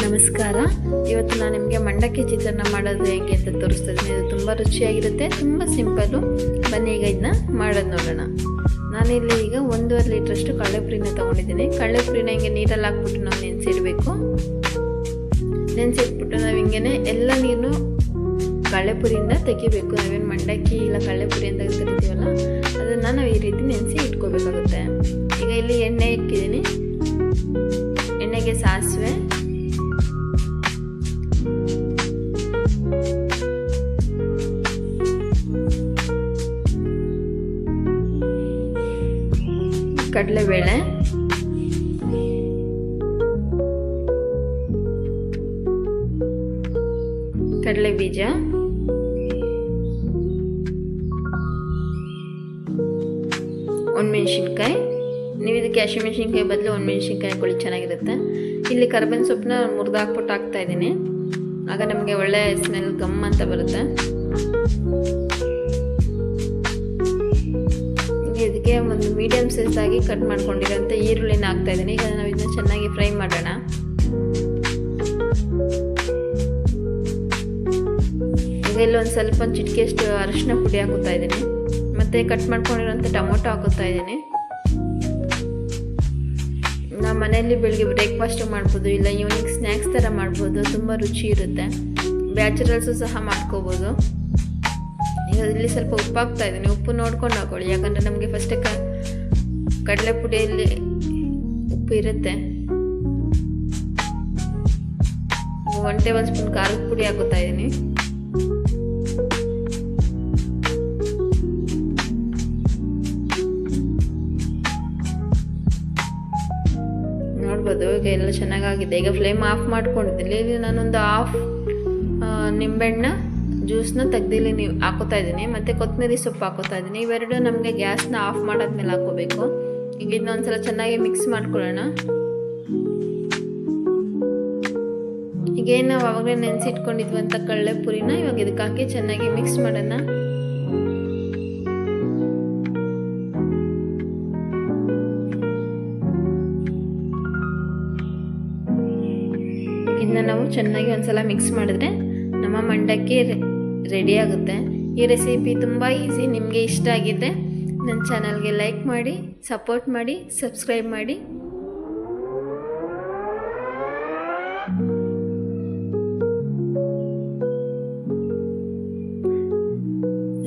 ನಮಸ್ಕಾರ. ಇವತ್ತು ನಾನು ನಿಮಗೆ ಮಂಡಕ್ಕಿ ಚಿತ್ರಾನ್ನ ಮಾಡೋದು ಹೇಗೆ ಅಂತ ತೋರಿಸ್ತಾ ಇದ್ದೀನಿ. ಇದು ತುಂಬ ರುಚಿಯಾಗಿರುತ್ತೆ, ತುಂಬ ಸಿಂಪಲ್ಲು. ಬನ್ನಿ ಈಗ ಇದನ್ನ ಮಾಡೋದು ನೋಡೋಣ. ನಾನಿಲ್ಲಿ ಈಗ 1.5 ಲೀಟ್ರಷ್ಟು ಕಡಲೆಪುರಿನ ತೊಗೊಂಡಿದ್ದೀನಿ. ಕಡಲೆಪುರಿನ ಹಿಂಗೆ ನೀರಲ್ಲಿ ಹಾಕ್ಬಿಟ್ಟು ನಾವು ನೆನೆಸಿಡಬೇಕು. ನೆನೆಸಿಟ್ಬಿಟ್ಟು ನಾವು ಹಿಂಗೆ ಎಲ್ಲ ನೀರು ಕಡಲೆಪುರಿಯಿಂದ ತೆಗಿಬೇಕು. ನಾವೇನು ಮಂಡಕ್ಕಿ ಇಲ್ಲ ಕಡಲೆಪುರಿ ಅಂತ ಕರಿತೀವಲ್ಲ, ಅದನ್ನು ನಾವು ಈ ರೀತಿ ನೆನೆಸಿ ಇಟ್ಕೋಬೇಕಾಗುತ್ತೆ. ಈಗ ಇಲ್ಲಿ ಎಣ್ಣೆ ಇಕ್ಕಿದ್ದೀನಿ. ಎಣ್ಣೆಗೆ ಸಾಸಿವೆ, ಕಡಲೆಬೇಳೆ, ಕಡಲೆ ಬೀಜ, ಒಣಮೆಣಸಿನ್ಕಾಯಿ. ನೀವು ಇದಕ್ಕೆ ಹಸಿಮೆಣಸಿನ್ಕಾಯಿ ಬದಲು ಒಣಮೆಣಸಿನ್ಕಾಯಿ ಹಾಕೊಳ್ಳಿ, ಚೆನ್ನಾಗಿರುತ್ತೆ. ಇಲ್ಲಿ ಕರಿಬೇವಿನ ಸೊಪ್ಪನ್ನ ಮುರಿದು ಹಾಕ್ಬಿಟ್ಟು ಹಾಕ್ತಾ ಇದ್ದೀನಿ. ಆಗ ನಮಗೆ ಒಳ್ಳೆ ಸ್ಮೆಲ್ ಗಮ್ ಅಂತ ಬರುತ್ತೆ. ಇದಕ್ಕೆ ಒಂದು ಮೀಡಿಯಮ್ ಸೈಜ್ ಆಗಿ ಕಟ್ ಮಾಡ್ಕೊಂಡಿರೋಂಥ ಈರುಳ್ಳಿನ ಹಾಕ್ತಾ ಇದ್ದೀನಿ. ಈಗ ನಾವು ಇದನ್ನ ಚೆನ್ನಾಗಿ ಫ್ರೈ ಮಾಡೋಣ. ಈಗ ಇಲ್ಲಿ ಒಂದು ಸ್ವಲ್ಪ ಚಿಟಿಕೆಯಷ್ಟು ಅರಿಶಿನ ಪುಡಿ ಹಾಕುತ್ತಾ ಇದ್ದೀನಿ. ಮತ್ತು ಕಟ್ ಮಾಡ್ಕೊಂಡಿರೋಂಥ ಟೊಮೊಟೊ ಹಾಕುತ್ತಾ ಇದ್ದೀನಿ. ನಾವು ಮನೆಯಲ್ಲಿ ಬೆಳಿಗ್ಗೆ ಬ್ರೇಕ್ಫಾಸ್ಟ್ ಮಾಡ್ಬೋದು, ಇಲ್ಲ ಈವ್ನಿಂಗ್ ಸ್ನ್ಯಾಕ್ಸ್ ಥರ ಮಾಡ್ಬೋದು. ತುಂಬ ರುಚಿ ಇರುತ್ತೆ. ಬ್ಯಾಚುಲರ್ಸು ಸಹ ಮಾಡ್ಕೋಬೋದು. ಈಗ ಇಲ್ಲಿ ಸ್ವಲ್ಪ ಉಪ್ಪು ಹಾಕ್ತಾ ಇದ್ದೀನಿ. ಉಪ್ಪು ನೋಡ್ಕೊಂಡು ಹಾಕೊಳ್ಳಿ, ಯಾಕಂದರೆ ನಮಗೆ ಫಸ್ಟೇ ಕಡಲೆ ಪುಡಿಯಲ್ಲಿ ಉಪ್ಪು ಇರುತ್ತೆ. 1 ಟೇಬಲ್ ಸ್ಪೂನ್ ಖಾರದ ಪುಡಿ ಹಾಕುತ್ತಾ ಇದ್ದೀನಿ. ನೋಡ್ಬೋದು ಈಗ ಎಲ್ಲ ಚೆನ್ನಾಗಾಗಿದೆ. ಈಗ ಫ್ಲೇಮ್ ಆಫ್ ಮಾಡ್ಕೊಂಡಿದ್ದೀನಿ. ಇಲ್ಲಿ ನಾನೊಂದು ಹಾಫ್ ನಿಂಬೆಹಣ್ಣ ಜ್ಯೂಸನ್ನ ತೆಗ್ದಿಲ್ಲಿ ನೀವು ಹಾಕೋತಾ ಇದ್ದೀನಿ. ಮತ್ತು ಕೊತ್ತಂಬರಿ ಸೊಪ್ಪು ಹಾಕೋತಾ ಇದ್ದೀನಿ. ಇವೆರಡು ನಮಗೆ ಗ್ಯಾಸ್ನ ಆಫ್ ಮಾಡಾದ್ಮೇಲೆ ಹಾಕೋಬೇಕು. ಈಗ ಇದನ್ನೊಂದ್ಸಲ ಚೆನ್ನಾಗಿ ಮಿಕ್ಸ್ ಮಾಡ್ಕೊಳ್ಳೋಣ. ಈಗೇನು ನಾವು ಆವಾಗಲೇ ನೆನೆಸಿಟ್ಕೊಂಡಿದ್ವಂಥ ಕಡಲೆ ಪುರಿನ ಇವಾಗ ಇದಕ್ಕೆ ಹಾಕಿ ಚೆನ್ನಾಗಿ ಮಿಕ್ಸ್ ಮಾಡೋಣ. ಇದನ್ನ ನಾವು ಚೆನ್ನಾಗಿ ಒಂದ್ಸಲ ಮಿಕ್ಸ್ ಮಾಡಿದ್ರೆ ನಮ್ಮ ಮಂಡಕ್ಕಿ ರೆಡಿ ಆಗುತ್ತೆ. ಈ ರೆಸಿಪಿ ತುಂಬ ಈಸಿ. ನಿಮಗೆ ಇಷ್ಟ ಆಗಿದ್ದರೆ ನನ್ನ ಚಾನಲ್ಗೆ ಲೈಕ್ ಮಾಡಿ, ಸಪೋರ್ಟ್ ಮಾಡಿ, ಸಬ್ಸ್ಕ್ರೈಬ್ ಮಾಡಿ.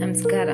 ನಮಸ್ಕಾರ.